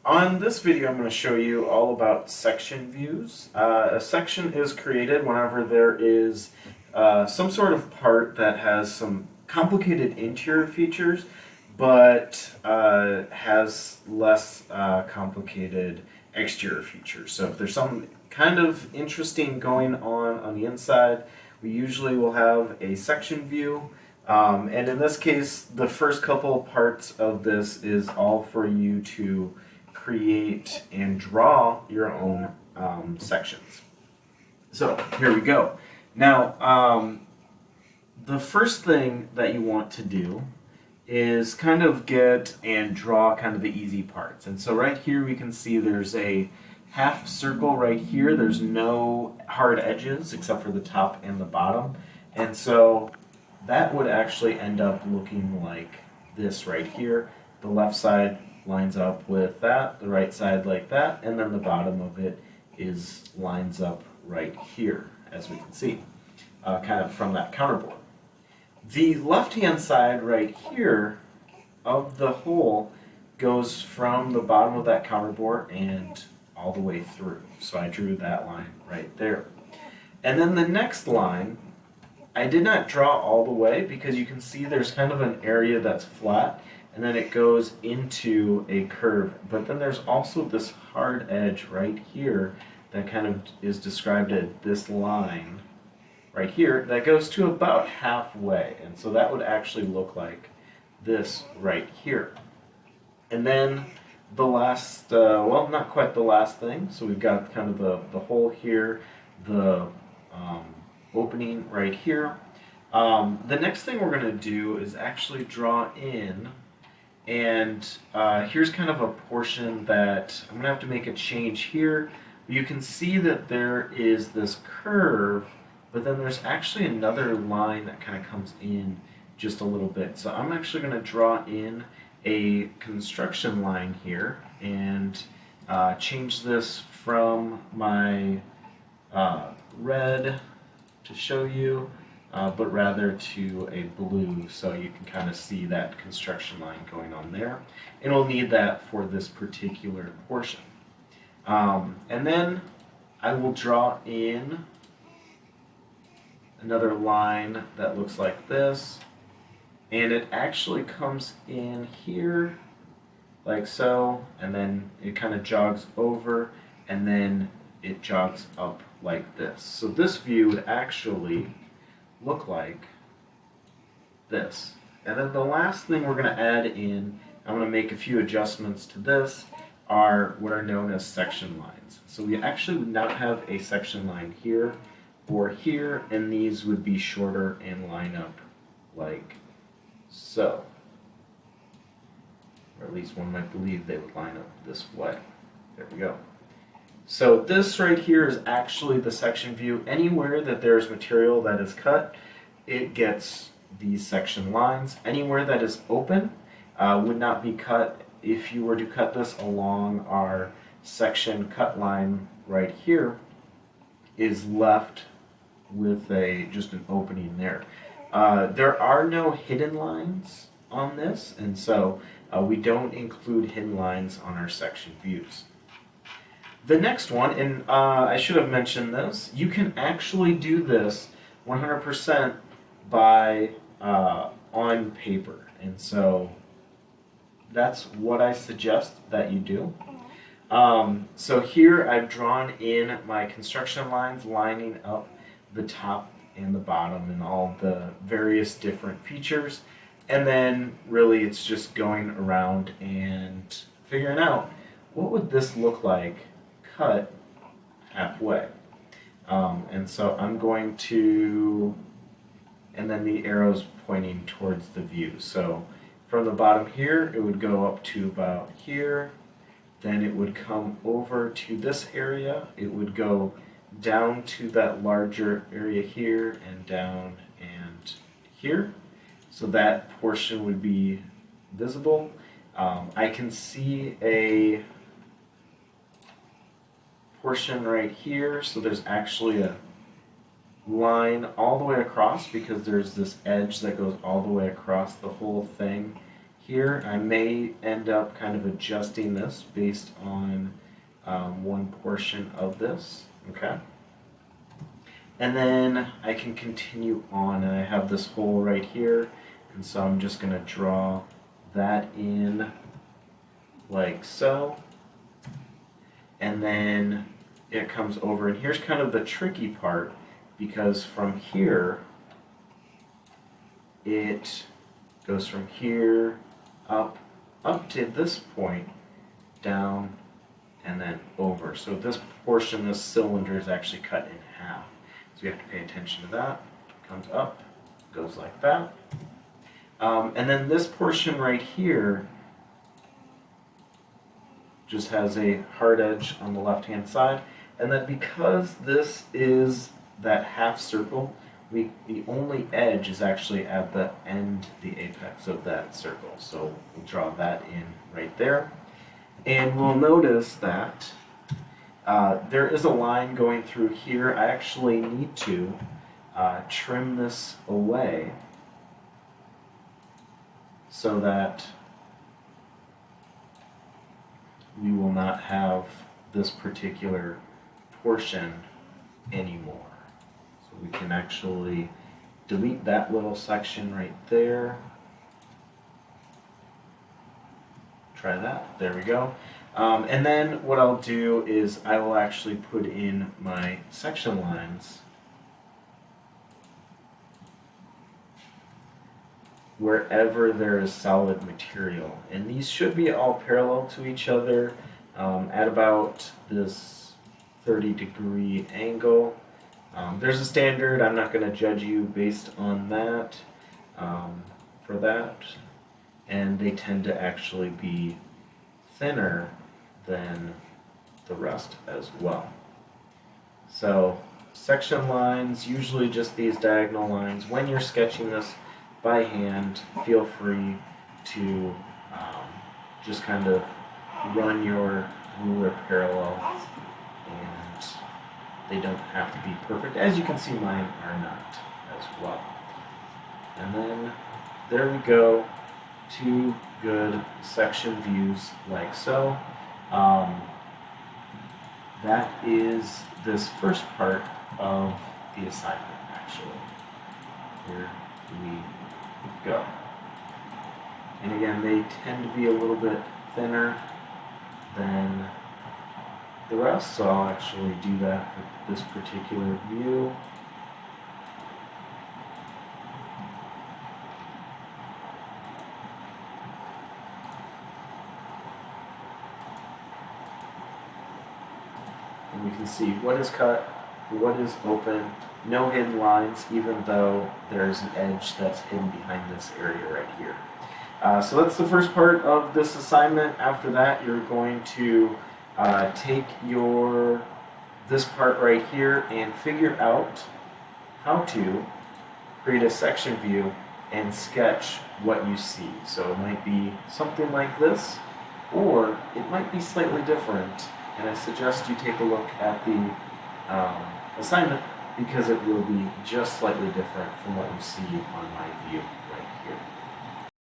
On this video, I'm going to show you all about section views. A section is created whenever there is some sort of part that has some complicated interior features, but has less complicated exterior features. So if there's some kind of interesting going on the inside, we usually will have a section view. And in this case, the first couple parts of this is all for you to create and draw your own sections. So here we go. Now, the first thing that you want to do is kind of get and draw kind of the easy parts. And so right here we can see there's a half circle right here. There's no hard edges except for the top and the bottom. And so that would actually end up looking like this right here. The left side lines up with that, the right side like that, and then the bottom of it lines up right here, as we can see, kind of from that counterboard. The left-hand side right here of the hole goes from the bottom of that counterboard and all the way through. So I drew that line right there. And then the next line, I did not draw all the way because you can see there's kind of an area that's flat and then it goes into a curve. But then there's also this hard edge right here that kind of is described as this line right here that goes to about halfway. And so that would actually look like this right here. And then the last, well, not quite the last thing. So we've got kind of the hole here, the opening right here. The next thing we're going to do is actually draw in, and here's kind of a portion that I'm going to have to make a change here. You can see that there is this curve, but then there's actually another line that kind of comes in just a little bit. So I'm actually going to draw in a construction line here and change this from my red to show you, but rather to a blue, so you can kind of see that construction line going on there. And we'll need that for this particular portion. And then I will draw in another line that looks like this, and it actually comes in here like so, and then it kind of jogs over, and then it jogs up like this. So this view would actually look like this. And then the last thing we're going to add in, I'm going to make a few adjustments to this, are what are known as section lines. So we actually would not have a section line here or here, and these would be shorter and line up like so. Or at least one might believe they would line up this way. There we go. So this right here is actually the section view. Anywhere that there's material that is cut, it gets these section lines. Anywhere that is open would not be cut. If you were to cut this along our section cut line right here, is left with just an opening there. There are no hidden lines on this, and so we don't include hidden lines on our section views. The next one, and I should have mentioned this, you can actually do this 100% by on paper, and so that's what I suggest that you do. So here I've drawn in my construction lines lining up the top and the bottom and all the various different features, and then really it's just going around and figuring out what would this look like cut halfway. And so I'm going to, and then the arrow's pointing towards the view. So from the bottom here, it would go up to about here. Then it would come over to this area. It would go down to that larger area here and down and here. So that portion would be visible. I can see a portion right here, so there's actually a line all the way across because there's this edge that goes all the way across the whole thing here. I may end up kind of adjusting this based on one portion of this, okay? And then I can continue on, and I have this hole right here, and so I'm just going to draw that in like so. And then it comes over, and here's kind of the tricky part, because from here, it goes from here up to this point, down, and then over. So this portion, this cylinder, is actually cut in half. So you have to pay attention to that. Comes up, goes like that. And then this portion right here just has a hard edge on the left-hand side. And then because this is that half circle, the only edge is actually at the end, the apex of that circle. So we'll draw that in right there. And we'll notice that there is a line going through here. I actually need to trim this away so that we will not have this particular portion anymore. So we can actually delete that little section right there. Try that. There we go. And then what I'll do is I will actually put in my section lines wherever there is solid material. And these should be all parallel to each other at about this 30-degree angle. There's a standard. I'm not going to judge you based on that for that. And they tend to actually be thinner than the rest as well. So section lines, usually just these diagonal lines. When you're sketching this by hand, feel free to just kind of run your ruler parallel, and they don't have to be perfect. As you can see, mine are not as well. And then there we go. Two good section views like so. That is this first part of the assignment, actually. Here we go. And again, they tend to be a little bit thinner than the rest, so I'll actually do that for this particular view. And we can see what is cut, what is open, no hidden lines, even though there's an edge that's hidden behind this area right here. So that's the first part of this assignment. After that, you're going to take this part right here and figure out how to create a section view and sketch what you see. So it might be something like this, or it might be slightly different. And I suggest you take a look at the assignment, because it will be just slightly different from what you see on my view right here.